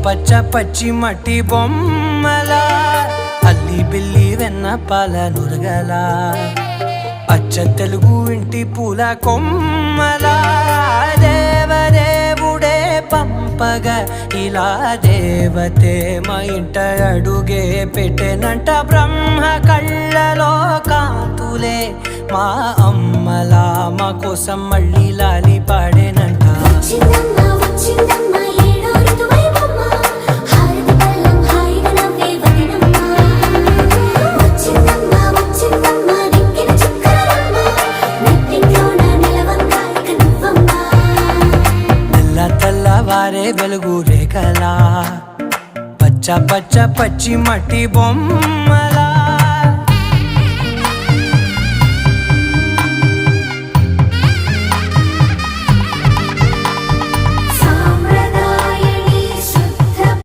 పచ్చ పచ్చి మట్టి బొమ్మలా అల్లి బిల్లి వెన్న పాల నురగలా అచ్చ తెలుగు ఇంటి పూల కొమ్మలా దేవదేవుడే పంపగా ఇలా దేవతే మా ఇంట అడుగే పెట్టెనంట బ్రహ్మ కళ్ళలో కాంతులే మా అమ్మలా మా కోసం మళ్ళీ లాలి పాడేనంట వారే వెలుగు రేఖలా పచ్చ పచ్చ పచ్చి మట్టి బొమ్మలా